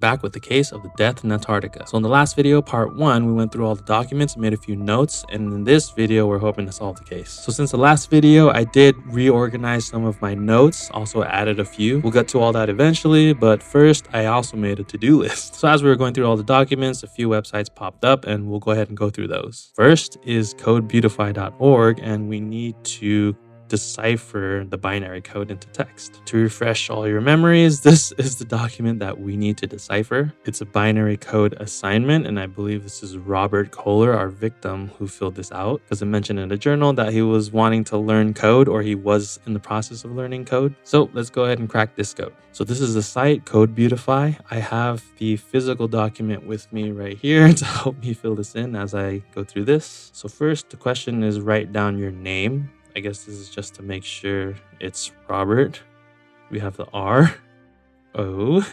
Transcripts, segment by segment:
back with the case of the death in Antarctica. So in the last video, part 1, we went through all the documents and made a few notes, and in this video, we're hoping to solve the case. So since the last video, I did reorganize some of my notes, also added a few. We'll get to all that eventually, but first, I also made a to-do list. So as we were going through all the documents, a few websites popped up, and we'll go ahead and go through those. First is codebeautify.org, and we need to decipher the binary code into text. To refresh all your memories, this is the document that we need to decipher. It's a binary code assignment, and I believe this is Robert Kohler, our victim, who filled this out, because it mentioned in the journal that he was wanting to learn code, or he was in the process of learning code. So let's go ahead and crack this code. So this is the site, CodeBeautify. I have the physical document with me right here to help me fill this in as I go through this. So first, the question is write down your name. I guess this is just to make sure it's Robert. We have the R, O.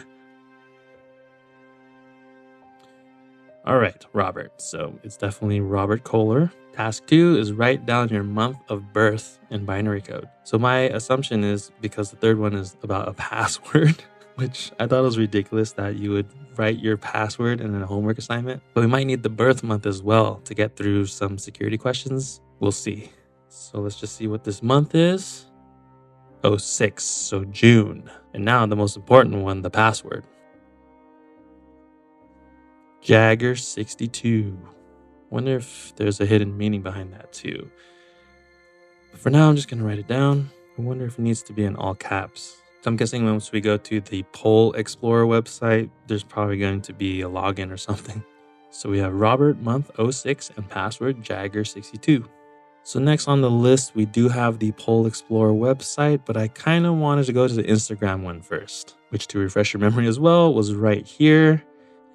All right, Robert. So it's definitely Robert Kohler. Task 2 is write down your month of birth in binary code. So my assumption is, because the third one is about a password, which I thought was ridiculous that you would write your password in a homework assignment. But we might need the birth month as well to get through some security questions. We'll see. So let's just see what this month is. 06, so June. And now the most important one, the password. Jagger62. Wonder if there's a hidden meaning behind that too. But for now, I'm just gonna write it down. I wonder if it needs to be in all caps. So I'm guessing once we go to the Poll Explorer website, there's probably going to be a login or something. So we have Robert, month 06, and password Jagger62. So next on the list, we do have the Poll Explorer website, but I kind of wanted to go to the Instagram one first, which, to refresh your memory as well, was right here.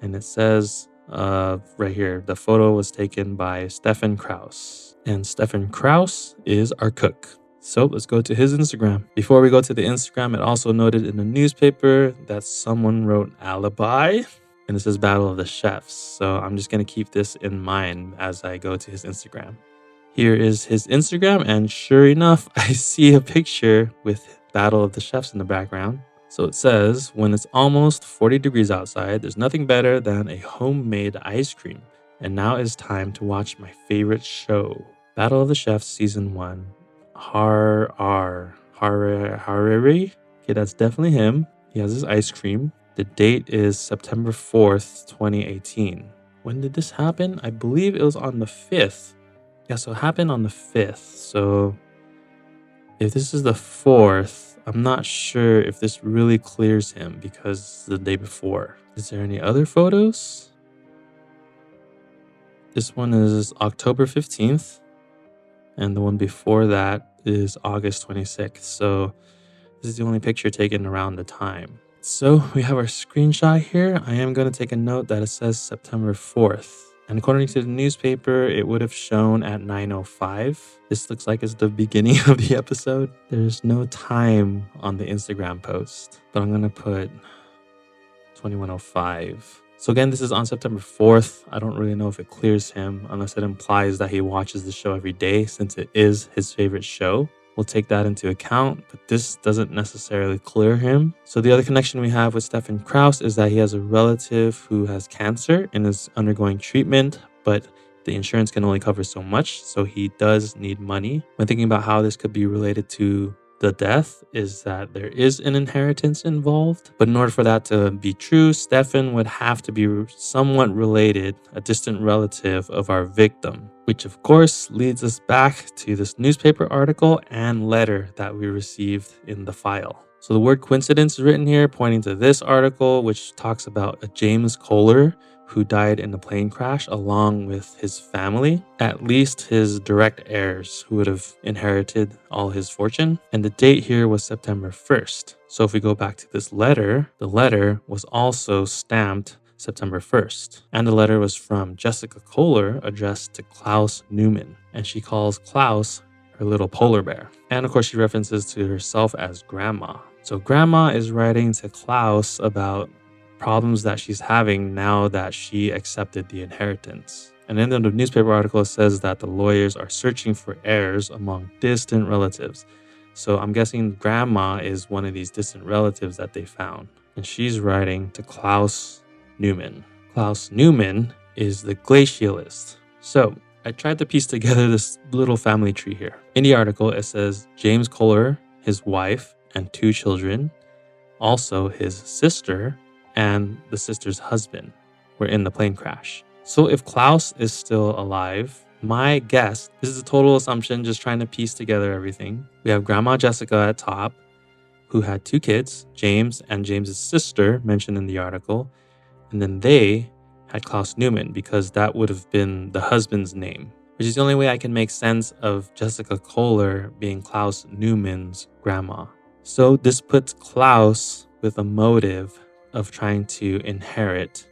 And it says right here, the photo was taken by Stefan Kraus. And Stefan Kraus is our cook. So let's go to his Instagram. Before we go to the Instagram, it also noted in the newspaper that someone wrote alibi. And this is Battle of the Chefs. So I'm just going to keep this in mind as I go to his Instagram. Here is his Instagram, and sure enough, I see a picture with Battle of the Chefs in the background. So it says, when it's almost 40 degrees outside, there's nothing better than a homemade ice cream. And now it's time to watch my favorite show, Battle of the Chefs Season 1. Harari. Okay, that's definitely him. He has his ice cream. The date is September 4th, 2018. When did this happen? I believe it was on the 5th. Yeah, so it happened on the 5th. So if this is the 4th, I'm not sure if this really clears him because it's the day before. Is there any other photos? This one is October 15th. And the one before that is August 26th. So this is the only picture taken around the time. So we have our screenshot here. I am going to take a note that it says September 4th. And according to the newspaper, it would have shown at 9:05. This looks like it's the beginning of the episode. There's no time on the Instagram post, but I'm going to put 21:05. So again, this is on September 4th. I don't really know if it clears him unless it implies that he watches the show every day since it is his favorite show. We'll take that into account, but this doesn't necessarily clear him. So the other connection we have with Stefan Kraus is that he has a relative who has cancer and is undergoing treatment, but the insurance can only cover so much, so he does need money. When thinking about how this could be related to the death, is that there is an inheritance involved. But in order for that to be true, Stefan would have to be somewhat related, a distant relative of our victim, which of course leads us back to this newspaper article and letter that we received in the file. So the word coincidence is written here, pointing to this article, which talks about a James Kohler who died in a plane crash along with his family, at least his direct heirs who would have inherited all his fortune. And the date here was September 1st. So if we go back to this letter, the letter was also stamped September 1st. And the letter was from Jessica Kohler addressed to Klaus Newman. And she calls Klaus her little polar bear. And of course, she references to herself as Grandma. So Grandma is writing to Klaus about problems that she's having now that she accepted the inheritance. And in the newspaper article, it says that the lawyers are searching for heirs among distant relatives. So I'm guessing Grandma is one of these distant relatives that they found. And she's writing to Klaus Newman. Klaus Newman is the glacialist. So I tried to piece together this little family tree here. In the article, it says James Kohler, his wife, and 2 children, also his sister and the sister's husband were in the plane crash. So if Klaus is still alive, my guess, this is a total assumption, just trying to piece together everything. We have Grandma Jessica at top, who had 2 kids, James and James's sister mentioned in the article. And then they had Klaus Newman because that would have been the husband's name, which is the only way I can make sense of Jessica Kohler being Klaus Newman's grandma. So this puts Klaus with a motive of trying to inherit.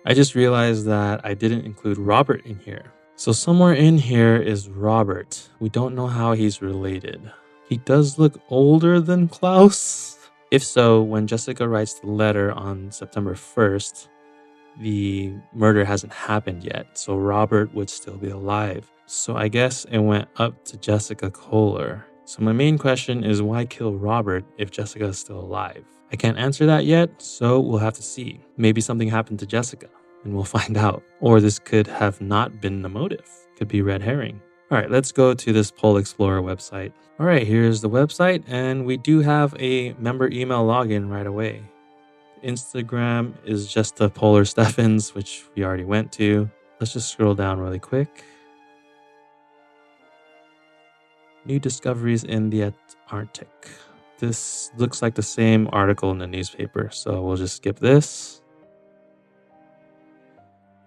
I just realized that I didn't include Robert in here. So somewhere in here is Robert. We don't know how he's related. He does look older than Klaus. If so, when Jessica writes the letter on September 1st, the murder hasn't happened yet, so Robert would still be alive. So I guess it went up to Jessica Kohler. So my main question is, why kill Robert if Jessica is still alive? I can't answer that yet, so we'll have to see. Maybe something happened to Jessica, and we'll find out. Or this could have not been the motive. Could be red herring. All right, let's go to this Pole Explorer website. All right, here's the website, and we do have a member email login right away. Instagram is just the Polar Steffens, which we already went to. Let's just scroll down really quick. New discoveries in the Antarctic. This looks like the same article in the newspaper, so we'll just skip this.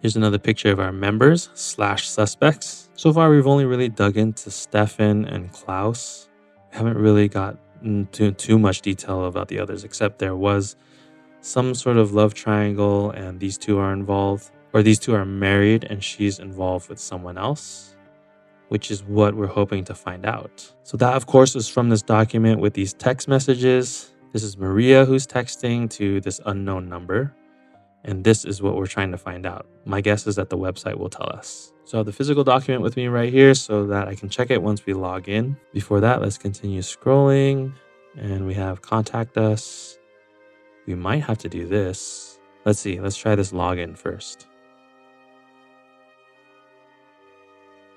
Here's another picture of our members / suspects. So far, we've only really dug into Stefan and Klaus. We haven't really got into too much detail about the others, except there was some sort of love triangle and these 2 are involved, or these 2 are married and she's involved with someone else, which is what we're hoping to find out. So that, of course, is from this document with these text messages. This is Maria who's texting to this unknown number. And this is what we're trying to find out. My guess is that the website will tell us. So I have the physical document with me right here so that I can check it once we log in. Before that, let's continue scrolling. And we have contact us. We might have to do this. Let's see. Let's try this login first.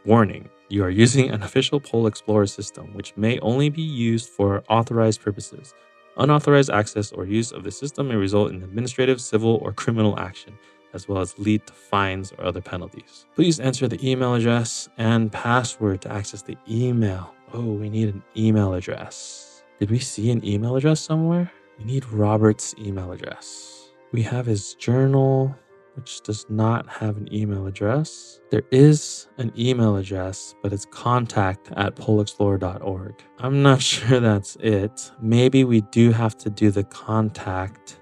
Warning. You are using an official Pole Explorer system, which may only be used for authorized purposes. Unauthorized access or use of the system may result in administrative, civil, or criminal action, as well as lead to fines or other penalties. Please enter the email address and password to access the email. Oh, we need an email address. Did we see an email address somewhere? We need Robert's email address. We have his journal, which does not have an email address. There is an email address, but it's contact@poleexplorer.org. I'm not sure that's it. Maybe we do have to do the contact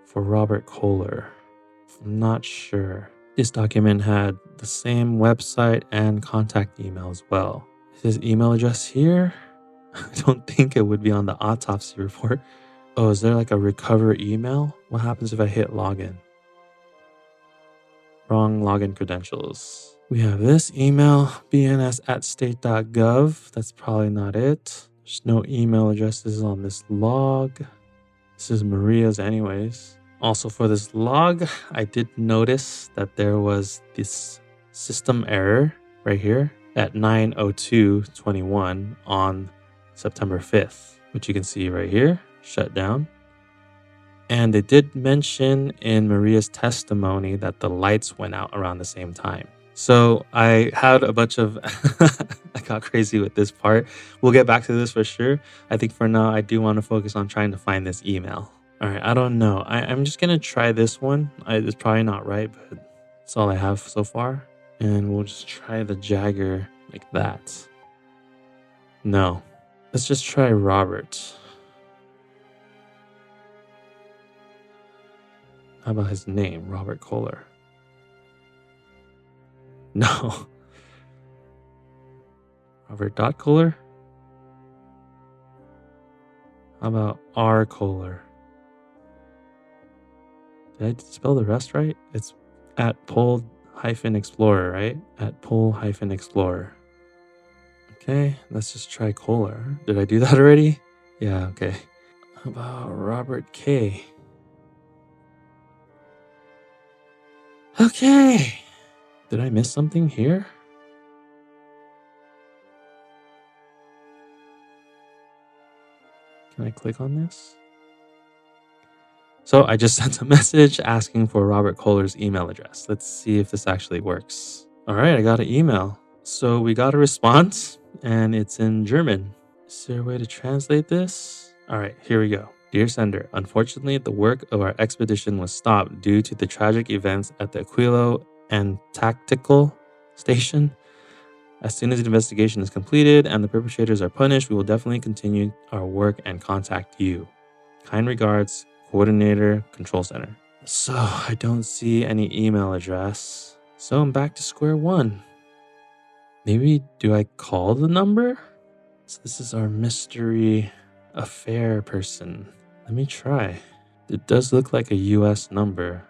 for Robert Kohler. I'm not sure. This document had the same website and contact email as well. Is his email address here? I don't think it would be on the autopsy report. Oh, is there like a recover email? What happens if I hit login? Wrong login credentials. We have this email, bns@state.gov. That's probably not it. There's no email addresses on this log. This is Maria's anyways. Also for this log, I did notice that there was this system error right here at 9:02:21 on September 5th, which you can see right here, shut down. And they did mention in Maria's testimony that the lights went out around the same time. So I had a bunch of, I got crazy with this part. We'll get back to this for sure. I think for now, I do want to focus on trying to find this email. All right, I don't know. I'm just going to try this one. It's probably not right, but that's all I have so far. And we'll just try the Jagger like that. No, let's just try Robert. How about his name, Robert Kohler? No. Robert Kohler? How about R. Kohler? Did I spell the rest right? It's at Pole-Explorer, right? At Pole-Explorer. Okay, let's just try Kohler. Did I do that already? Yeah, okay. How about Robert K? Okay. Did I miss something here? Can I click on this? So I just sent a message asking for Robert Kohler's email address. Let's see if this actually works. All right, I got an email. So we got a response and it's in German. Is there a way to translate this? All right, here we go. Dear sender, unfortunately, the work of our expedition was stopped due to the tragic events at the Aquilo Antarctical station. As soon as the investigation is completed and the perpetrators are punished, we will definitely continue our work and contact you. Kind regards, Coordinator, Control Center. So I don't see any email address. So I'm back to square one. Maybe do I call the number? So this is our mystery affair person. Let me try. It does look like a US number.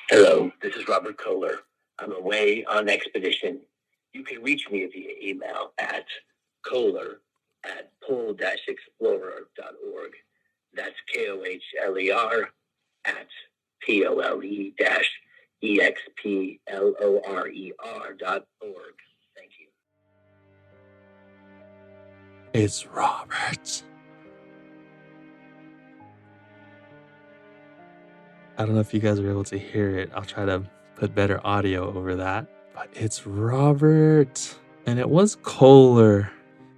Hello, this is Robert Kohler. I'm away on expedition. You can reach me via email at kohler@pole-explorer.org. That's KOHLER at POLE-EXPLORER.org. Thank you. It's Robert. I don't know if you guys are able to hear it. I'll try to put better audio over that. But it's Robert. And it was Kohler.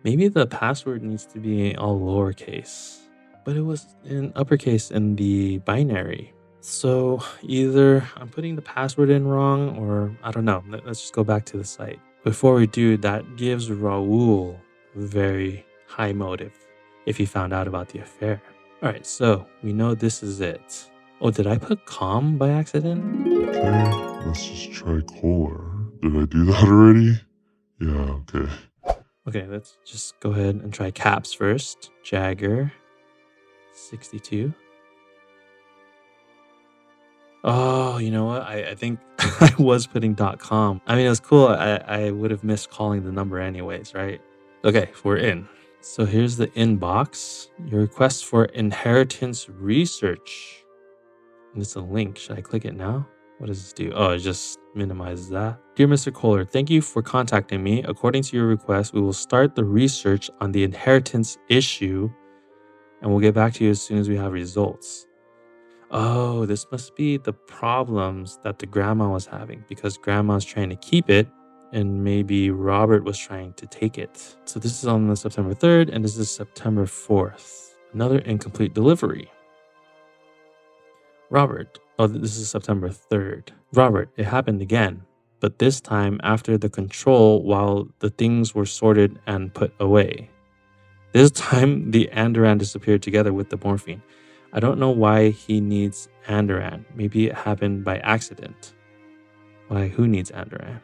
Maybe the password needs to be all lowercase. But it was in uppercase in the binary. So either I'm putting the password in wrong or I don't know. Let's just go back to the site. Before we do, that gives Raul very high motive if he found out about the affair. All right, so we know this is it. Oh, did I put calm by accident? Okay, let's just try Kohler. Did I do that already? Yeah, okay. Okay, let's just go ahead and try caps first. Jagger, 62. Oh, you know what? I think I was putting .com. I mean, it was cool. I would have missed calling the number anyways, right? Okay, we're in. So here's the inbox. Your request for inheritance research. And it's a link. Should I click it now? What does this do? Oh, it just minimizes that. Dear Mr. Kohler, thank you for contacting me. According to your request, we will start the research on the inheritance issue and we'll get back to you as soon as we have results. Oh, this must be the problems that the grandma was having because grandma's trying to keep it and maybe Robert was trying to take it. So this is on the September 3rd and this is September 4th. Another incomplete delivery. Robert, oh, this is September 3rd. Robert, it happened again, but this time after the control while the things were sorted and put away. This time, the Andoran disappeared together with the morphine. I don't know why he needs Andoran. Maybe it happened by accident. Why, who needs Andoran?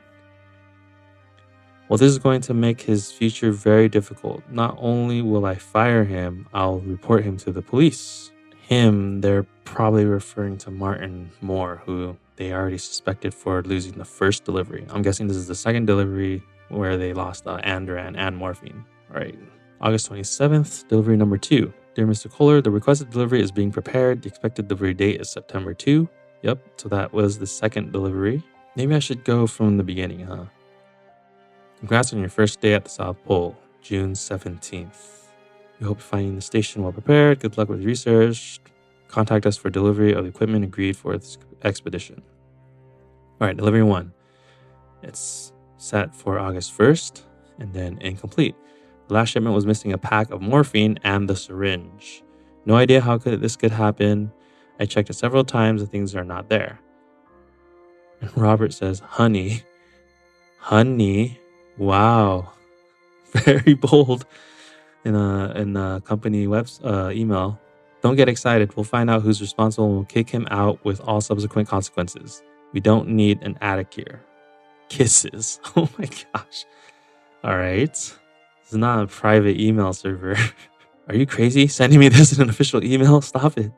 Well, this is going to make his future very difficult. Not only will I fire him, I'll report him to the police. Him, they're probably referring to Martin Moore, who they already suspected for losing the first delivery. I'm guessing this is the second delivery where they lost Andoran and morphine. All right, August 27th, delivery number 2. Dear Mr. Kohler, the requested delivery is being prepared. The expected delivery date is September 2. Yep, so that was the second delivery. Maybe I should go from the beginning, huh? Congrats on your first day at the South Pole, June 17th. We hope you're finding the station well prepared. Good luck with research. Contact us for delivery of the equipment agreed for this expedition. All right, delivery 1. It's set for August 1st and then incomplete. The last shipment was missing a pack of morphine and the syringe. No idea how this could happen. I checked it several times and things are not there. And Robert says, honey. Honey. Wow. Very bold. In a company email. Don't get excited. We'll find out who's responsible and we'll kick him out with all subsequent consequences. We don't need an attic here. Kisses. Oh my gosh. All right. This is not a private email server. Are you crazy? Sending me this in an official email? Stop it.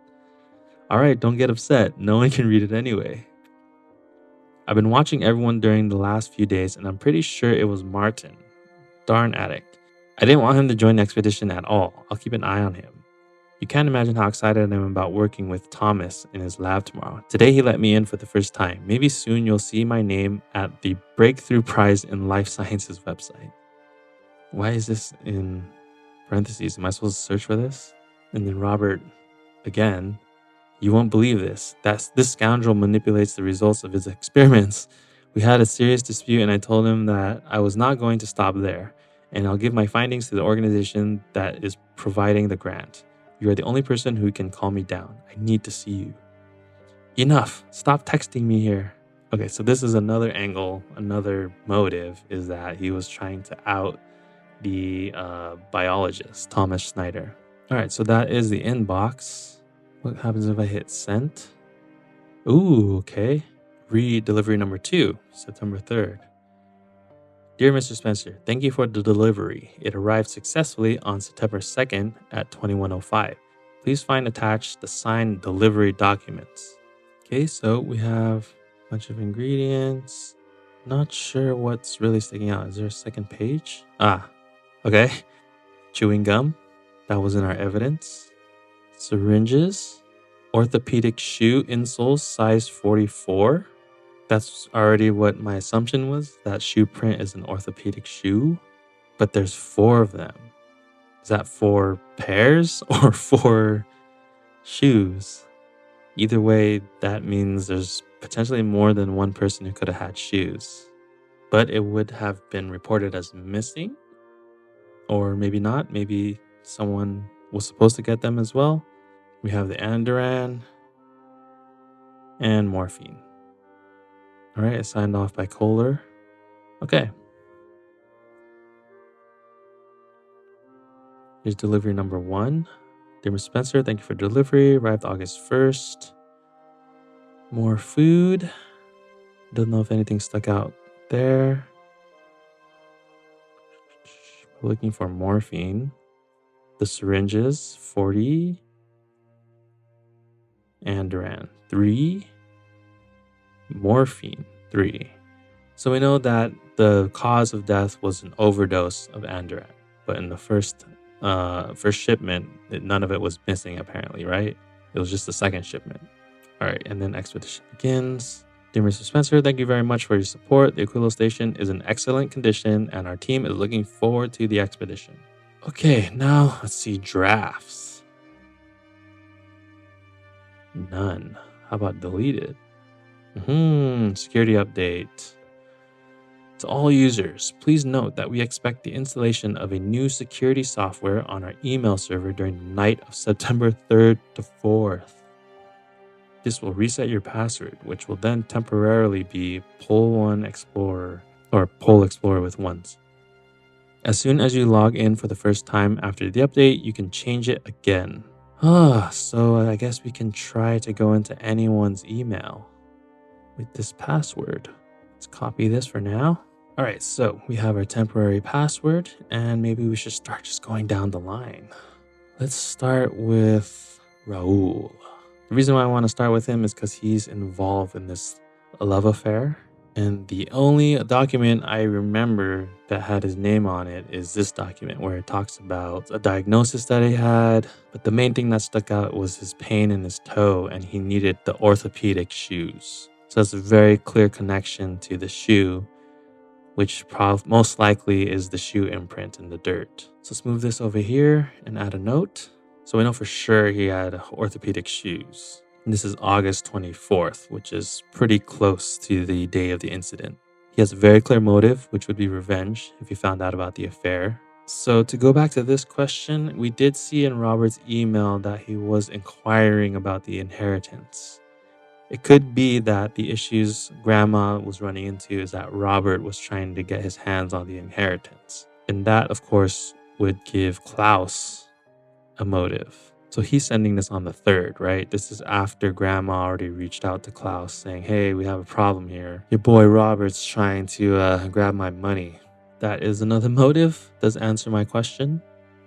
All right, don't get upset. No one can read it anyway. I've been watching everyone during the last few days and I'm pretty sure it was Martin. Darn addict. I didn't want him to join the expedition at all. I'll keep an eye on him. You can't imagine how excited I am about working with Thomas in his lab tomorrow. Today he let me in for the first time. Maybe soon you'll see my name at the Breakthrough Prize in Life Sciences website. Why is this in parentheses? Am I supposed to search for this? And then Robert, again, you won't believe this. This scoundrel manipulates the results of his experiments. We had a serious dispute and I told him that I was not going to stop there. And I'll give my findings to the organization that is providing the grant. You are the only person who can calm me down. I need to see you. Enough. Stop texting me here. Okay, so this is another angle, another motive is that he was trying to out the biologist, Thomas Schneider. All right, so that is the inbox. What happens if I hit sent? Ooh, okay. Read delivery number 2, September 3rd. Dear Mr. Spencer, thank you for the delivery. It arrived successfully on September 2nd at 21:05. Please find attached the signed delivery documents. Okay, so we have a bunch of ingredients. Not sure what's really sticking out. Is there a second page? Okay. Chewing gum. That was in our evidence. Syringes. Orthopedic shoe insoles size 44. That's already what my assumption was. That shoe print is an orthopedic shoe. But there's 4 of them. Is that 4 pairs or 4 shoes? Either way, that means there's potentially more than one person who could have had shoes. But it would have been reported as missing. Or maybe not. Maybe someone was supposed to get them as well. We have the Andoran and morphine. All right, signed off by Kohler. Okay. Here's delivery number 1. Dear Mr. Spencer, thank you for delivery. Arrived August 1st. More food. Don't know if anything stuck out there. We're looking for morphine. The syringes, 40. Andoran, 3. Morphine, 3. So we know that the cause of death was an overdose of Andoran. But in the first shipment, none of it was missing apparently, right? It was just the second shipment. All right, and then expedition begins. Dear Mr. Spencer, thank you very much for your support. The Aquilo station is in excellent condition and our team is looking forward to the expedition. Okay, now let's see drafts. None. How about deleted? Security update. To all users, please note that we expect the installation of a new security software on our email server during the night of September 3rd to 4th. This will reset your password, which will then temporarily be Pol1 Explorer or Pol Explorer with ones. As soon as you log in for the first time after the update, you can change it again. So I guess we can try to go into anyone's email with this password. Let's copy this for now. All right, so we have our temporary password and maybe we should start just going down the line. Let's start with Raul. The reason why I want to start with him is because he's involved in this love affair. And the only document I remember that had his name on it is this document where it talks about a diagnosis that he had. But the main thing that stuck out was his pain in his toe and he needed the orthopedic shoes. So that's a very clear connection to the shoe, which most likely is the shoe imprint in the dirt. So let's move this over here and add a note. So we know for sure he had orthopedic shoes. And this is August 24th, which is pretty close to the day of the incident. He has a very clear motive, which would be revenge if he found out about the affair. So to go back to this question, we did see in Robert's email that he was inquiring about the inheritance. It could be that the issues Grandma was running into is that Robert was trying to get his hands on the inheritance. And that, of course, would give Klaus a motive. So he's sending this on the 3rd, right? This is after Grandma already reached out to Klaus saying, hey, we have a problem here. Your boy Robert's trying to grab my money. That is another motive. Does answer my question.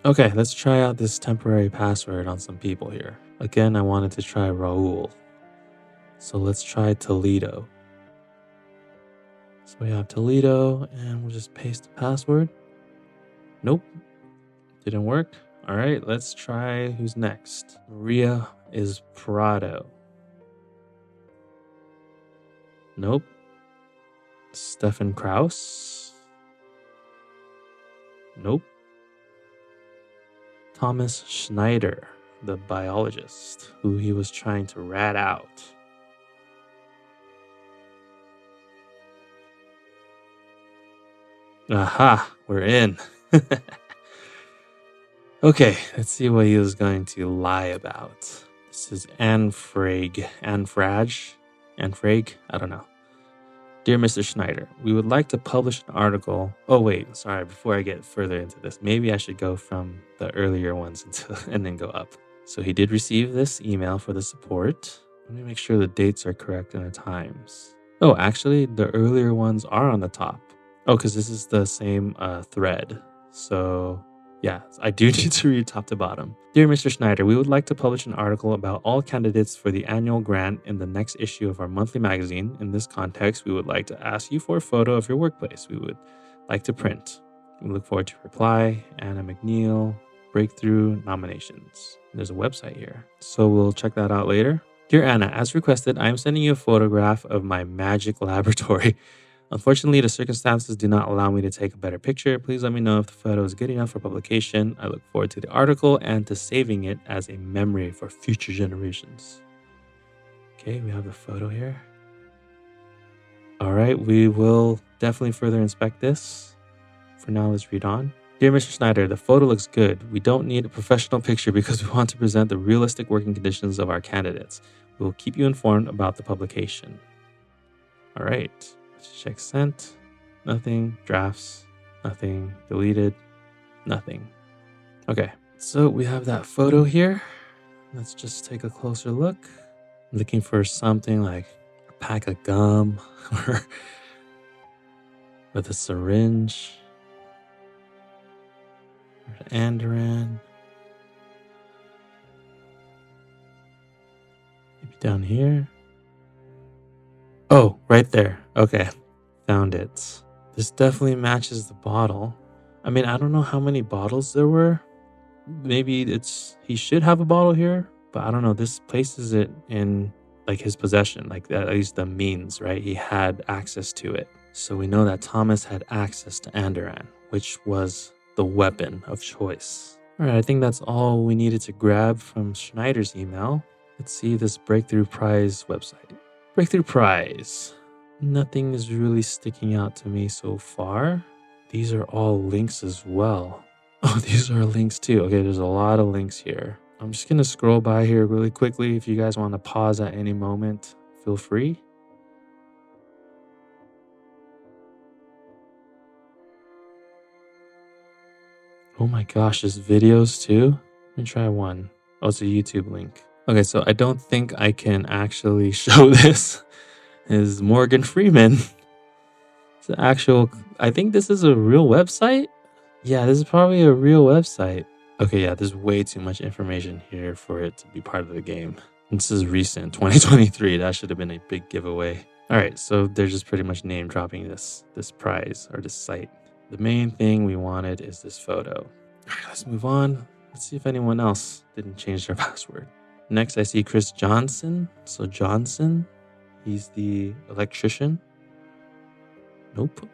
Okay, let's try out this temporary password on some people here. Again, I wanted to try Raul. So let's try Toledo. So we have Toledo and we'll just paste the password. Nope, didn't work. All right, let's try who's next. Maria is Prado. Nope. Stefan Kraus. Nope. Thomas Schneider, the biologist who he was trying to rat out. Aha, we're in. Okay, let's see what he was going to lie about. This is Anfrage, I don't know. Dear Mr. Schneider, we would like to publish an article. Oh wait, sorry, before I get further into this, maybe I should go from the earlier ones and then go up. So he did receive this email for the support. Let me make sure the dates are correct and the times. Oh, actually, the earlier ones are on the top. Oh, because this is the same thread. So yeah, I do need to read top to bottom. Dear Mr. Schneider, we would like to publish an article about all candidates for the annual grant in the next issue of our monthly magazine. In this context, we would like to ask you for a photo of your workplace we would like to print. We look forward to your reply. Anna McNeil, Breakthrough Nominations. There's a website here, so we'll check that out later. Dear Anna, as requested, I am sending you a photograph of my magic laboratory. Unfortunately, the circumstances do not allow me to take a better picture. Please let me know if the photo is good enough for publication. I look forward to the article and to saving it as a memory for future generations. Okay, we have the photo here. All right, we will definitely further inspect this. For now, let's read on. Dear Mr. Schneider, the photo looks good. We don't need a professional picture because we want to present the realistic working conditions of our candidates. We will keep you informed about the publication. All right. Check sent, nothing, drafts, nothing, deleted, nothing. Okay, so we have that photo here. Let's just take a closer look. I'm looking for something like a pack of gum or with a syringe or an Andoran. Maybe down here. Oh, right there. Okay, found it. This definitely matches the bottle. I mean, I don't know how many bottles there were. Maybe he should have a bottle here, but I don't know. This places it in like his possession, like at least the means, right? He had access to it. So we know that Thomas had access to Andoran, which was the weapon of choice. All right, I think that's all we needed to grab from Schneider's email. Let's see this Breakthrough Prize website. Breakthrough Prize. Nothing is really sticking out to me so far. These are all links as well. Oh, these are links too. Okay, there's a lot of links here. I'm just going to scroll by here really quickly. If you guys want to pause at any moment, feel free. Oh my gosh, there's videos too. Let me try one. Oh, it's a YouTube link. Okay, so I don't think I can actually show this. Is Morgan Freeman. It's an actual, I think this is a real website. Yeah, this is probably a real website. Okay, yeah, there's way too much information here for it to be part of the game. This is recent, 2023. That should have been a big giveaway. All right, so they're just pretty much name dropping this prize or this site. The main thing we wanted is this photo. All right, let's move on. Let's see if anyone else didn't change their password. Next, I see Chris Johnson. So Johnson, he's the electrician. Nope.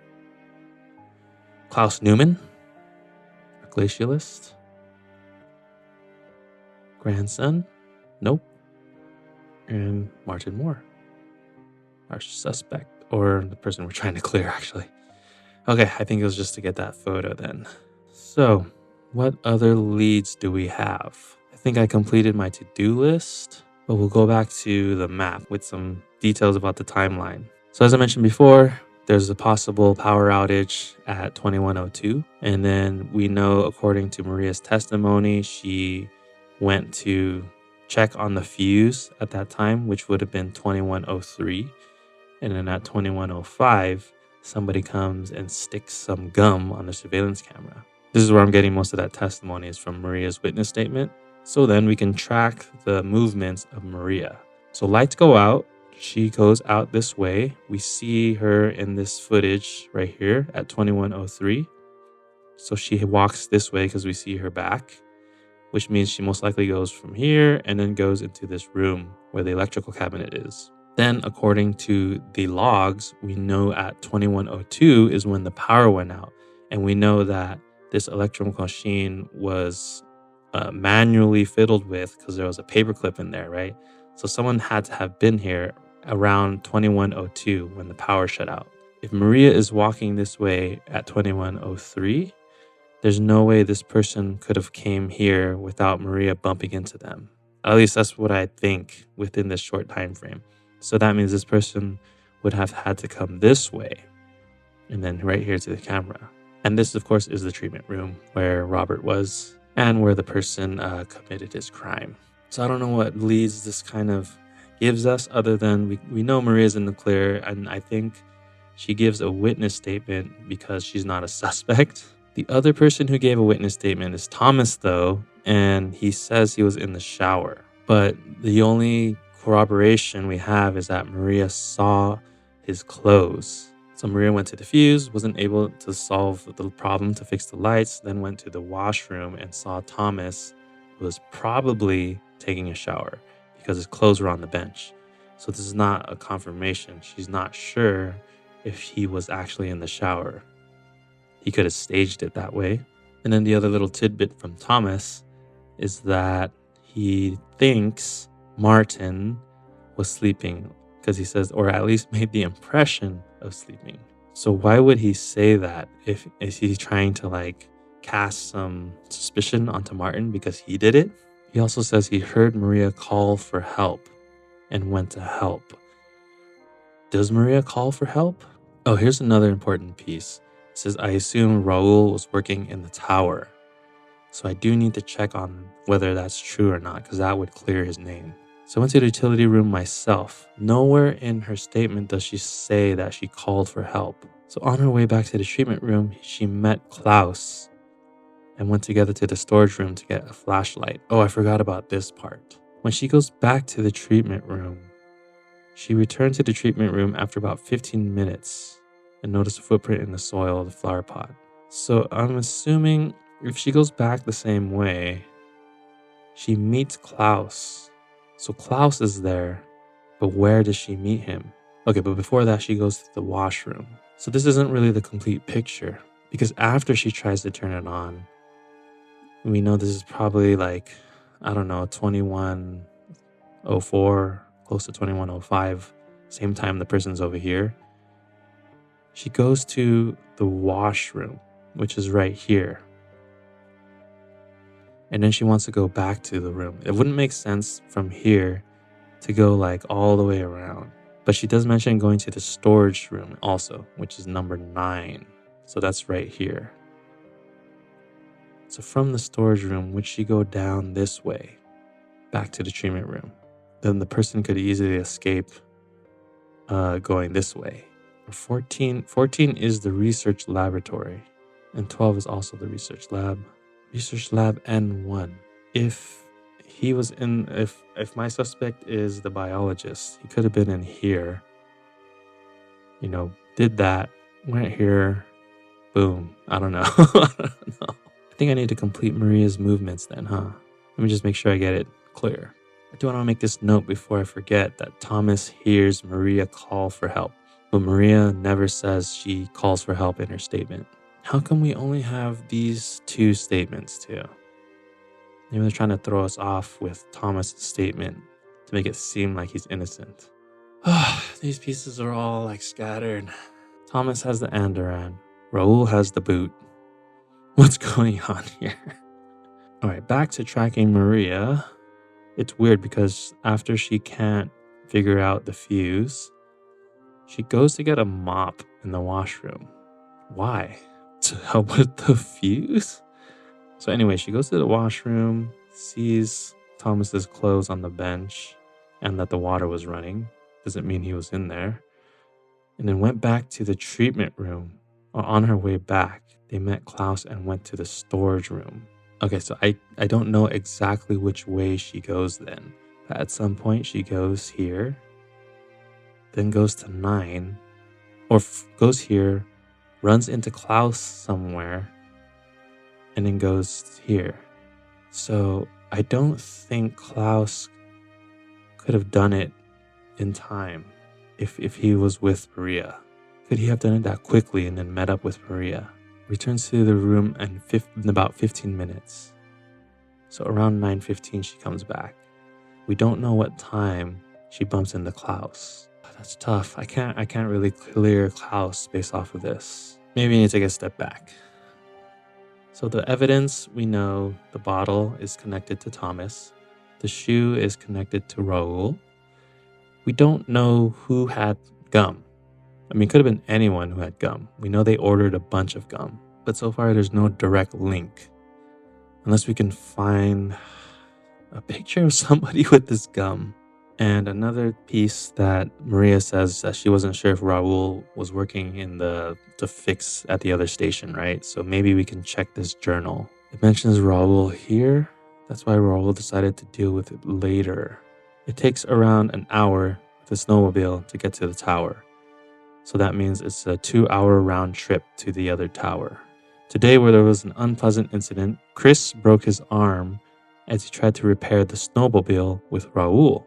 Klaus Newman, a glacialist. Grandson. Nope. And Martin Moore, our suspect, or the person we're trying to clear, actually. Okay, I think it was just to get that photo then. So, what other leads do we have? I think I completed my to-do list, but we'll go back to the map with some details about the timeline. So as I mentioned before, there's a possible power outage at 2102. And then we know, according to Maria's testimony, she went to check on the fuse at that time, which would have been 2103. And then at 2105, somebody comes and sticks some gum on the surveillance camera. This is where I'm getting most of that testimony, is from Maria's witness statement. So then we can track the movements of Maria. So lights go out. She goes out this way. We see her in this footage right here at 2103. So she walks this way because we see her back. which means she most likely goes from here and then goes into this room where the electrical cabinet is. Then, according to the logs, we know at 2102 is when the power went out. And we know that this electrical machine was manually fiddled with because there was a paperclip in there, right? So someone had to have been here around 2102 when the power shut out. If Maria is walking this way at 2103, there's no way this person could have came here without Maria bumping into them. At least that's what I think within this short time frame. So that means this person would have had to come this way and then right here to the camera. And this, of course, is the treatment room where Robert was and where the person committed his crime. So I don't know what leads this kind of gives us other than we know Maria's in the clear, and I think she gives a witness statement because she's not a suspect. The other person who gave a witness statement is Thomas, though, and he says he was in the shower. But the only corroboration we have is that Maria saw his clothes. So Maria went to the fuse, wasn't able to solve the problem to fix the lights, then went to the washroom and saw Thomas was probably taking a shower because his clothes were on the bench. So this is not a confirmation. She's not sure if he was actually in the shower. He could have staged it that way. And then the other little tidbit from Thomas is that he thinks Martin was sleeping because he says, or at least made the impression of sleeping. So why would he say that if is he trying to cast some suspicion onto Martin because he did it? He also says he heard Maria call for help and went to help. Does Maria call for help? Oh, here's another important piece. It says, I assume Raul was working in the tower. So I do need to check on whether that's true or not, because that would clear his name. So I went to the utility room myself. Nowhere in her statement does she say that she called for help. So on her way back to the treatment room, she met Klaus and went together to the storage room to get a flashlight. Oh, I forgot about this part. When she goes back to the treatment room, she returned to the treatment room after about 15 minutes and noticed a footprint in the soil of the flower pot. So I'm assuming if she goes back the same way, she meets Klaus. So Klaus is there, but where does she meet him? Okay, but before that, she goes to the washroom. So this isn't really the complete picture, because after she tries to turn it on, we know this is probably 2104, close to 2105, same time the person's over here. She goes to the washroom, which is right here. And then she wants to go back to the room. It wouldn't make sense from here to go all the way around. But she does mention going to the storage room also, which is number 9. So that's right here. So from the storage room, would she go down this way, back to the treatment room? Then the person could easily escape going this way. 14 is the research laboratory, and 12 is also the research lab. Research lab N1. If my suspect is the biologist, he could have been in here. Did that, went here, boom. I don't know. I don't know. I think I need to complete Maria's movements then, huh? Let me just make sure I get it clear. I do want to make this note before I forget that Thomas hears Maria call for help, but Maria never says she calls for help in her statement. How come we only have these 2 statements too? Maybe they're trying to throw us off with Thomas' statement to make it seem like he's innocent. These pieces are all scattered. Thomas has the Andoran. Raul has the boot. What's going on here? All right, back to tracking Maria. It's weird because after she can't figure out the fuse, she goes to get a mop in the washroom. Why? To help with the fuse? So anyway, she goes to the washroom, sees Thomas's clothes on the bench and that the water was running. Doesn't mean he was in there. And then went back to the treatment room. On her way back, they met Klaus and went to the storage room. Okay, so I don't know exactly which way she goes then. But at some point she goes here, then goes to 9, or goes here, runs into Klaus somewhere, and then goes here. So I don't think Klaus could have done it in time if he was with Maria. Could he have done it that quickly and then met up with Maria? Returns to the room in about 15 minutes. So around 9:15 she comes back. We don't know what time she bumps into Klaus. That's tough. I can't really clear Klaus based off of this. Maybe I need to take a step back. So the evidence, we know the bottle is connected to Thomas. The shoe is connected to Raul. We don't know who had gum. I mean, it could have been anyone who had gum. We know they ordered a bunch of gum, but so far there's no direct link. Unless we can find a picture of somebody with this gum. And another piece that Maria says that she wasn't sure if Raul was working in the fix at the other station, right? So maybe we can check this journal. It mentions Raul here. That's why Raul decided to deal with it later. It takes around an hour with a snowmobile to get to the tower. So that means it's a 2-hour round trip to the other tower. Today, where there was an unpleasant incident, Chris broke his arm as he tried to repair the snowmobile with Raul.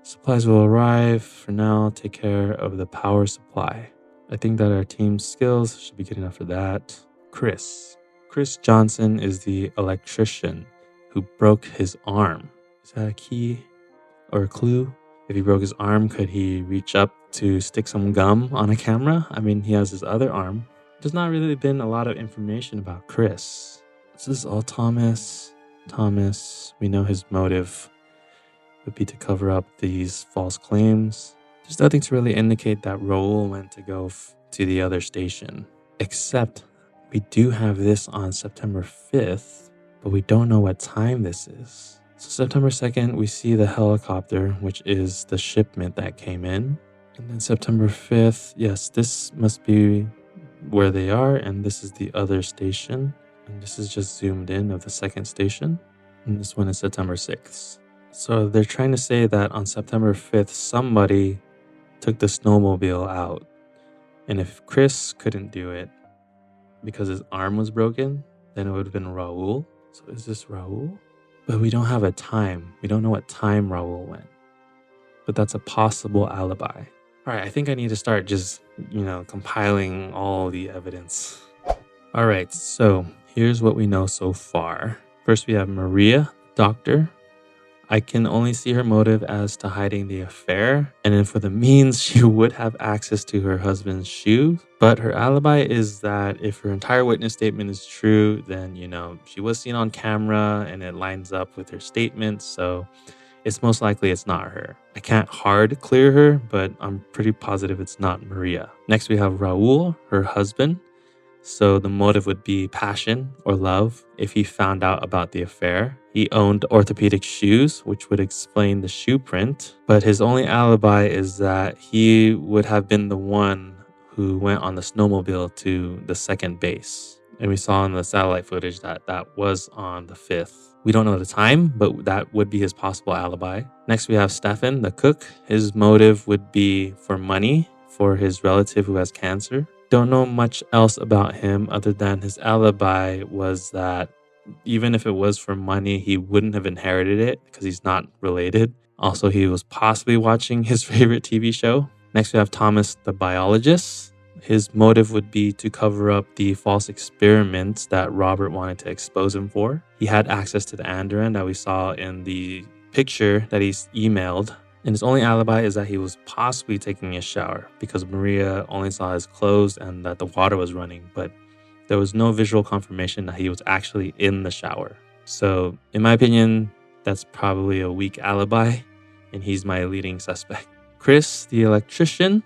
Supplies will arrive. For now, take care of the power supply. I think that our team's skills should be good enough for that. Chris Johnson is the electrician who broke his arm. Is that a key or a clue? If he broke his arm, could he reach up to stick some gum on a camera? I mean, he has his other arm. There's not really been a lot of information about Chris. Is this all Thomas? We know his motive would be to cover up these false claims. There's nothing to really indicate that Raul went to go to the other station, except we do have this on September 5th, but we don't know what time this is. So September 2nd, we see the helicopter, which is the shipment that came in. And then September 5th, yes, this must be where they are, and this is the other station. And this is just zoomed in of the second station. And this one is September 6th. So they're trying to say that on September 5th, somebody took the snowmobile out. And if Chris couldn't do it because his arm was broken, then it would have been Raul. So is this Raul? But we don't have a time. We don't know what time Raul went. But that's a possible alibi. All right, I think I need to start just, compiling all the evidence. All right, so here's what we know so far. First, we have Maria, doctor. I can only see her motive as to hiding the affair. And then for the means, she would have access to her husband's shoe. But her alibi is that if her entire witness statement is true, then, she was seen on camera and it lines up with her statement. So it's most likely it's not her. I can't hard clear her, but I'm pretty positive it's not Maria. Next, we have Raul, her husband. So the motive would be passion or love if he found out about the affair. He owned orthopedic shoes, which would explain the shoe print. But his only alibi is that he would have been the one who went on the snowmobile to the second base. And we saw in the satellite footage that that was on the 5th. We don't know the time, but that would be his possible alibi. Next, we have Stefan, the cook. His motive would be for money for his relative who has cancer. Don't know much else about him other than his alibi was that even if it was for money, he wouldn't have inherited it because he's not related. Also, he was possibly watching his favorite TV show. Next, we have Thomas, the biologist. His motive would be to cover up the false experiments that Robert wanted to expose him for. He had access to the Andoran that we saw in the picture that he's emailed. And his only alibi is that he was possibly taking a shower because Maria only saw his clothes and that the water was running, but there was no visual confirmation that he was actually in the shower. So in my opinion, that's probably a weak alibi, and he's my leading suspect. Chris, the electrician,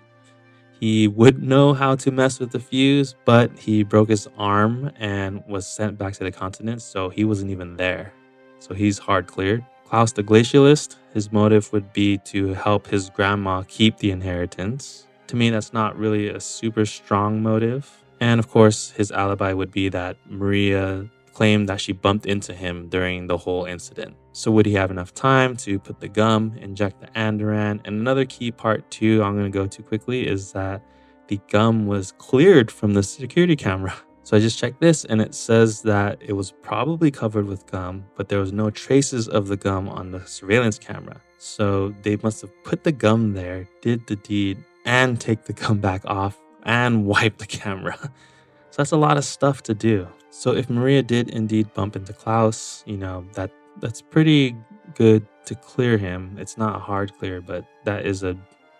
he would know how to mess with the fuse, but he broke his arm and was sent back to the continent, so he wasn't even there. So he's hard cleared. Klaus the glacialist, his motive would be to help his grandma keep the inheritance. To me, that's not really a super strong motive. And of course, his alibi would be that Maria claimed that she bumped into him during the whole incident. So would he have enough time to put the gum, inject the Andoran? And another key part too, I'm going to go to quickly, is that the gum was cleared from the security camera. So I just checked this and it says that it was probably covered with gum, but there was no traces of the gum on the surveillance camera. So they must have put the gum there, did the deed, and take the gum back off and wipe the camera. So that's a lot of stuff to do. So if Maria did indeed bump into Klaus, that's pretty good to clear him. It's not a hard clear, but that is a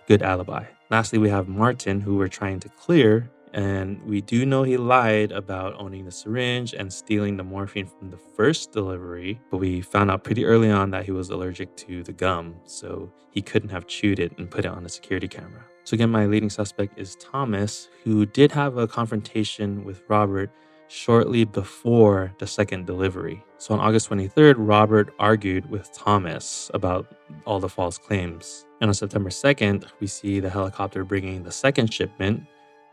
good alibi. Lastly, we have Martin, who we're trying to clear. And we do know he lied about owning the syringe and stealing the morphine from the first delivery, but we found out pretty early on that he was allergic to the gum, so he couldn't have chewed it and put it on a security camera. So again, my leading suspect is Thomas, who did have a confrontation with Robert shortly before the second delivery. So on August 23rd, Robert argued with Thomas about all the false claims. And on September 2nd, we see the helicopter bringing the second shipment,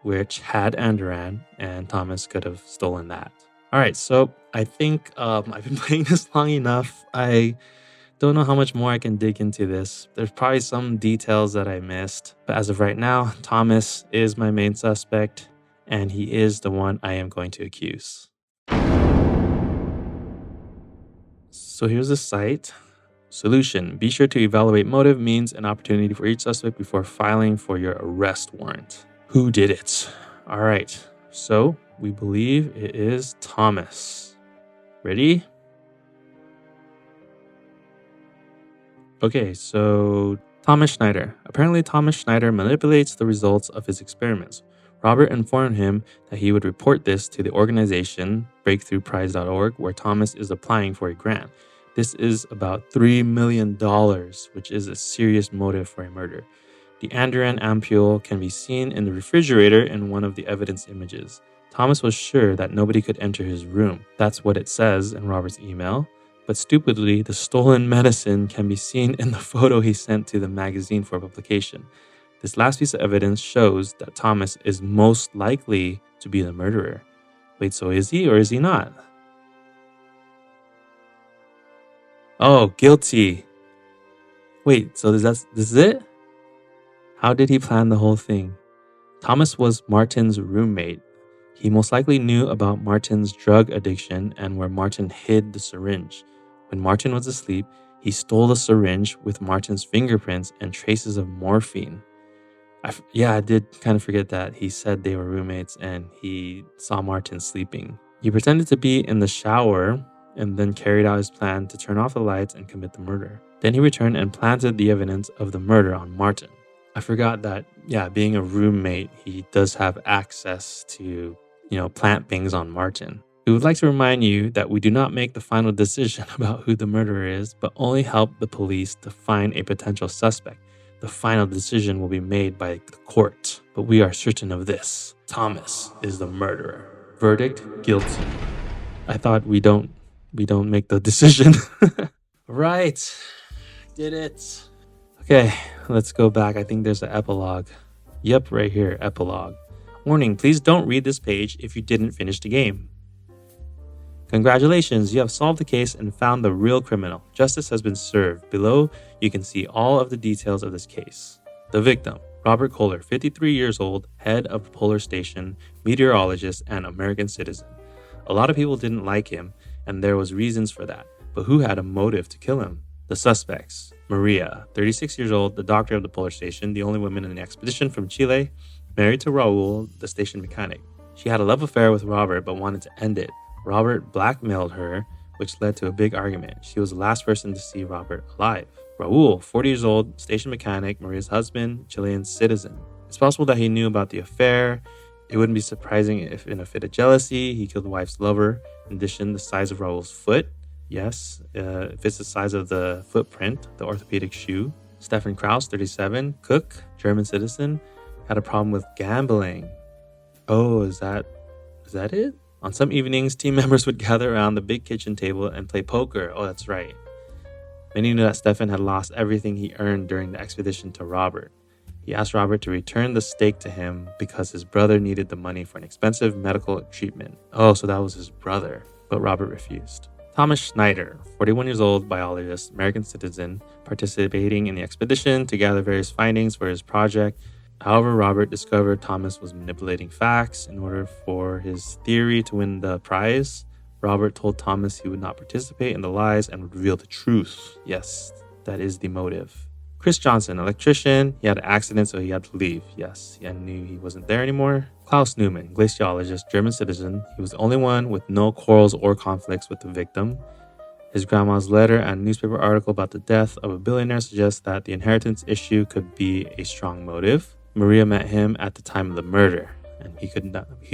which had Andoran, and Thomas could have stolen that. All right, so I think I've been playing this long enough. I don't know how much more I can dig into this. There's probably some details that I missed, but as of right now, Thomas is my main suspect, and he is the one I am going to accuse. So here's the site. Solution: be sure to evaluate motive, means, and opportunity for each suspect before filing for your arrest warrant. Who did it? All right, so we believe it is Thomas. Ready? Okay, so Thomas Schneider. Apparently, Thomas Schneider manipulates the results of his experiments. Robert informed him that he would report this to the organization breakthroughprize.org, where Thomas is applying for a grant. This is about $3 million, which is a serious motive for a murder. The Andoran ampule can be seen in the refrigerator in one of the evidence images. Thomas was sure that nobody could enter his room. That's what it says in Robert's email. But stupidly, the stolen medicine can be seen in the photo he sent to the magazine for publication. This last piece of evidence shows that Thomas is most likely to be the murderer. Wait, so is he or is he not? Oh, guilty. Wait, so this is it? How did he plan the whole thing? Thomas was Martin's roommate. He most likely knew about Martin's drug addiction and where Martin hid the syringe. When Martin was asleep, he stole the syringe with Martin's fingerprints and traces of morphine. I did kind of forget that. He said they were roommates and he saw Martin sleeping. He pretended to be in the shower and then carried out his plan to turn off the lights and commit the murder. Then he returned and planted the evidence of the murder on Martin. I forgot that, being a roommate, he does have access to, plant things on Martin. We would like to remind you that we do not make the final decision about who the murderer is, but only help the police to find a potential suspect. The final decision will be made by the court, but we are certain of this. Thomas is the murderer. Verdict: guilty. I thought we don't make the decision. Right. Did it. Okay, let's go back. I think there's an epilogue. Yep, right here, epilogue. Warning, please don't read this page if you didn't finish the game. Congratulations, you have solved the case and found the real criminal. Justice has been served. Below, you can see all of the details of this case. The victim: Robert Kohler, 53 years old, head of the Polar Station, meteorologist, and American citizen. A lot of people didn't like him, and there was reasons for that. But who had a motive to kill him? The suspects: Maria, 36 years old, the doctor of the Polar Station, the only woman in the expedition from Chile, married to Raul, the station mechanic. She had a love affair with Robert but wanted to end it. Robert blackmailed her, which led to a big argument. She was the last person to see Robert alive. Raul, 40 years old, station mechanic, Maria's husband, Chilean citizen. It's possible that he knew about the affair. It wouldn't be surprising if, in a fit of jealousy, he killed the wife's lover. In addition, the size of Raul's foot. Yes, if it's the size of the footprint, the orthopedic shoe. Stefan Kraus, 37, cook, German citizen, had a problem with gambling. Oh, is that it? On some evenings, team members would gather around the big kitchen table and play poker. Oh, that's right. Many knew that Stefan had lost everything he earned during the expedition to Robert. He asked Robert to return the stake to him because his brother needed the money for an expensive medical treatment. Oh, so that was his brother. But Robert refused. Thomas Schneider, 41 years old, biologist, American citizen, participating in the expedition to gather various findings for his project. However, Robert discovered Thomas was manipulating facts in order for his theory to win the prize. Robert told Thomas he would not participate in the lies and would reveal the truth. Yes, that is the motive. Chris Johnson, electrician. He had an accident, so he had to leave. Yes, I knew he wasn't there anymore. Klaus Newman, glaciologist, German citizen. He was the only one with no quarrels or conflicts with the victim. His grandma's letter and newspaper article about the death of a billionaire suggests that the inheritance issue could be a strong motive. Maria met him at the time of the murder, and he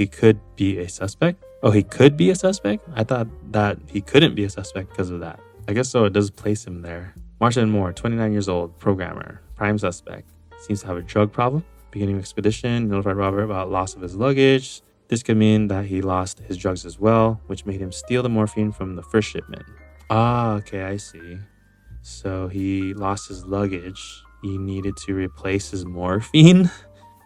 could be a suspect. Oh, he could be a suspect? I thought that he couldn't be a suspect because of that. I guess so, it does place him there. Martin Moore, 29 years old, programmer, prime suspect. Seems to have a drug problem. Beginning of expedition, notified Robert about loss of his luggage. This could mean that he lost his drugs as well, which made him steal the morphine from the first shipment. Ah, okay, I see. So he lost his luggage. He needed to replace his morphine?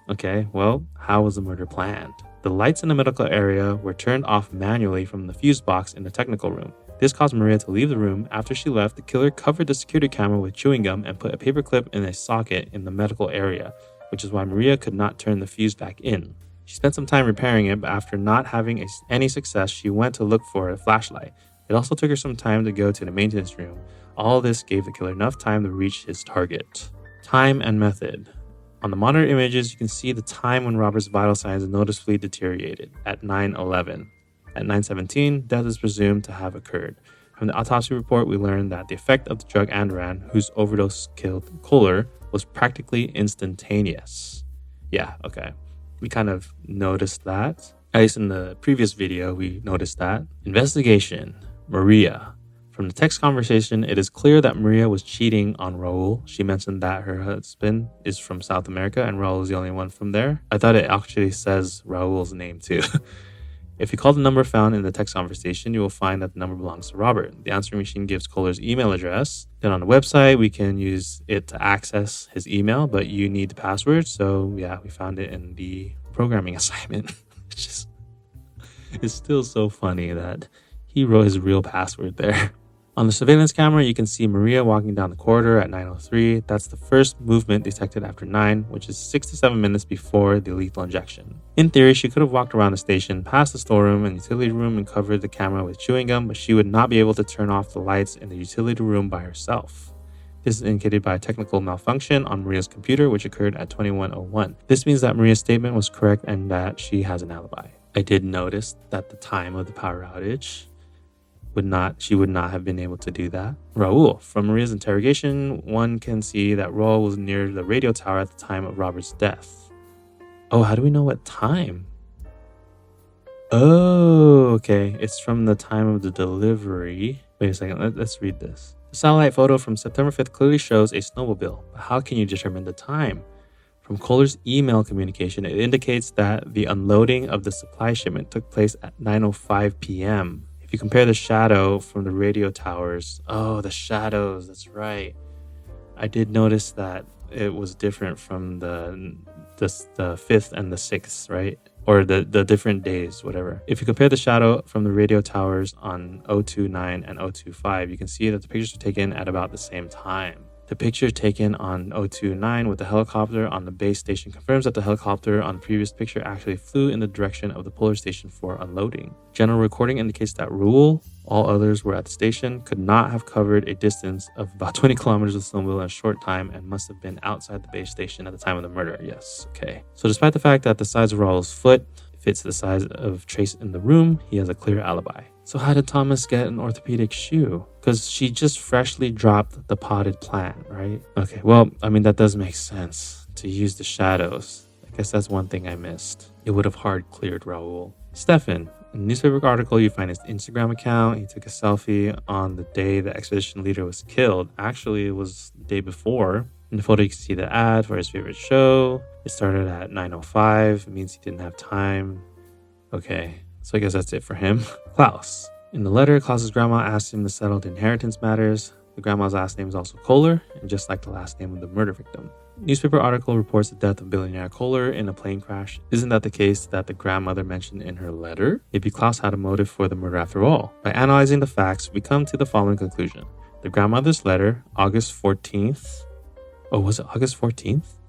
Okay, well, how was the murder planned? The lights in the medical area were turned off manually from the fuse box in the technical room. This caused Maria to leave the room. After she left, the killer covered the security camera with chewing gum and put a paperclip in a socket in the medical area, which is why Maria could not turn the fuse back in. She spent some time repairing it, but after not having any success, she went to look for a flashlight. It also took her some time to go to the maintenance room. All this gave the killer enough time to reach his target. Time and method. On the monitor images, you can see the time when Robert's vital signs noticeably deteriorated at 9:11. At 9:17, death is presumed to have occurred. From the autopsy report, we learned that the effect of the drug Andran, whose overdose killed Kohler, was practically instantaneous. Yeah, okay. We kind of noticed that. At least in the previous video, we noticed that. Investigation. Maria. From the text conversation, it is clear that Maria was cheating on Raul. She mentioned that her husband is from South America and Raul is the only one from there. I thought it actually says Raul's name too. If you call the number found in the text conversation, you will find that the number belongs to Robert. The answering machine gives Kohler's email address. Then on the website, we can use it to access his email, but you need the password. So yeah, we found it in the programming assignment. It's still so funny that he wrote his real password there. On the surveillance camera, you can see Maria walking down the corridor at 9:03. That's the first movement detected after 9, which is 6 to 7 minutes before the lethal injection. In theory, she could have walked around the station, past the storeroom and utility room and covered the camera with chewing gum, but she would not be able to turn off the lights in the utility room by herself. This is indicated by a technical malfunction on Maria's computer, which occurred at 21:01. This means that Maria's statement was correct and that she has an alibi. I did notice that the time of the power outage she would not have been able to do that. Raul. From Maria's interrogation, one can see that Raul was near the radio tower at the time of Robert's death. Oh, how do we know what time? Oh, okay. It's from the time of the delivery. Wait a second. Let's read this. The satellite photo from September 5th clearly shows a snowmobile. But how can you determine the time? From Kohler's email communication, it indicates that the unloading of the supply shipment took place at 9:05 p.m. If you compare the shadow from the radio towers, oh, the shadows, that's right. I did notice that it was different from the 5th and the 6th, right? Or the different days, whatever. If you compare the shadow from the radio towers on 029 and 025, you can see that the pictures were taken at about the same time. The picture taken on 029 with the helicopter on the base station confirms that the helicopter on the previous picture actually flew in the direction of the polar station for unloading. General recording indicates that Raul, all others were at the station, could not have covered a distance of about 20 kilometers with snowmobile in a short time and must have been outside the base station at the time of the murder. Yes, okay. So despite the fact that the size of Raul's foot fits the size of trace in the room, he has a clear alibi. So how did Thomas get an orthopedic shoe? Because she just freshly dropped the potted plant, right? Okay, well, I mean, that does make sense to use the shadows. I guess that's one thing I missed. It would have hard cleared Raul. Stefan, in the newspaper article, you find his Instagram account. He took a selfie on the day the expedition leader was killed. Actually, it was the day before. In the photo, you can see the ad for his favorite show. It started at 9:05. It means he didn't have time. Okay, so I guess that's it for him. Klaus. In the letter, Klaus's grandma asked him to settle the inheritance matters. The grandma's last name is also Kohler, and just like the last name of the murder victim. Newspaper article reports the death of billionaire Kohler in a plane crash. Isn't that the case that the grandmother mentioned in her letter? Maybe Klaus had a motive for the murder after all. By analyzing the facts, we come to the following conclusion. The grandmother's letter, August 14th. Oh, was it August 14th?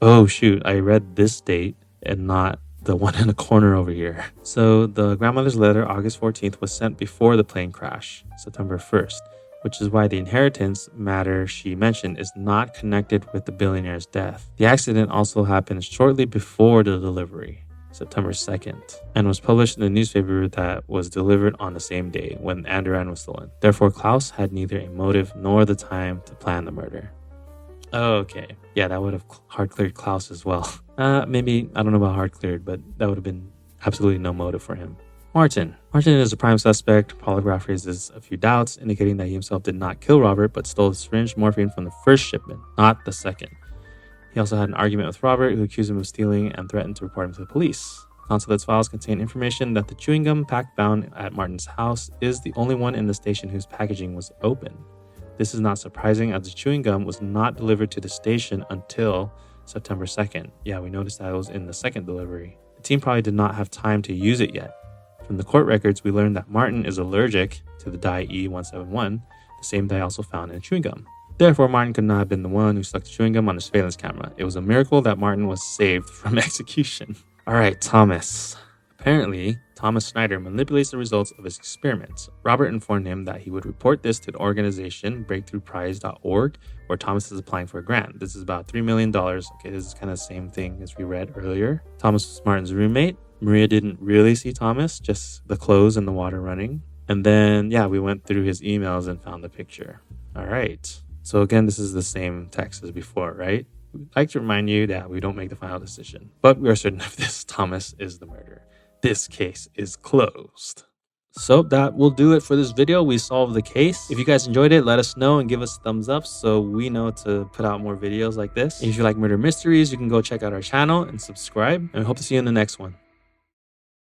Oh shoot, I read this date and not the one in the corner over here. So the grandmother's letter, August 14th, was sent before the plane crash, September 1st, which is why the inheritance matter she mentioned is not connected with the billionaire's death. The accident also happened shortly before the delivery, September 2nd, and was published in the newspaper that was delivered on the same day when Andoran was stolen. Therefore, Klaus had neither a motive nor the time to plan the murder. Okay, yeah, that would have hard cleared Klaus as well. Maybe, I don't know about hard cleared, but that would have been absolutely no motive for him. Martin is a prime suspect. Polygraph raises a few doubts, indicating that he himself did not kill Robert, but stole the syringe morphine from the first shipment, not the second. He also had an argument with Robert, who accused him of stealing and threatened to report him to the police. Consulate's files contain information that the chewing gum pack found at Martin's house is the only one in the station whose packaging was open. This is not surprising, as the chewing gum was not delivered to the station until September 2nd. Yeah, we noticed that it was in the second delivery. The team probably did not have time to use it yet. From the court records, we learned that Martin is allergic to the dye E171, the same dye also found in chewing gum. Therefore, Martin could not have been the one who stuck the chewing gum on the surveillance camera. It was a miracle that Martin was saved from execution. All right, Thomas. Apparently, Thomas Schneider manipulates the results of his experiments. Robert informed him that he would report this to the organization breakthroughprize.org, where Thomas is applying for a grant. This is about $3 million. Okay, this is kind of the same thing as we read earlier. Thomas was Martin's roommate. Maria didn't really see Thomas, just the clothes and the water running. And then, yeah, we went through his emails and found the picture. All right. So again, this is the same text as before, right? We'd like to remind you that we don't make the final decision, but we are certain of this: Thomas is the murderer. This case is closed. So that will do it for this video. We solved the case. If you guys enjoyed it, let us know and give us a thumbs up so we know to put out more videos like this. If you like murder mysteries, you can go check out our channel and subscribe. And we hope to see you in the next one.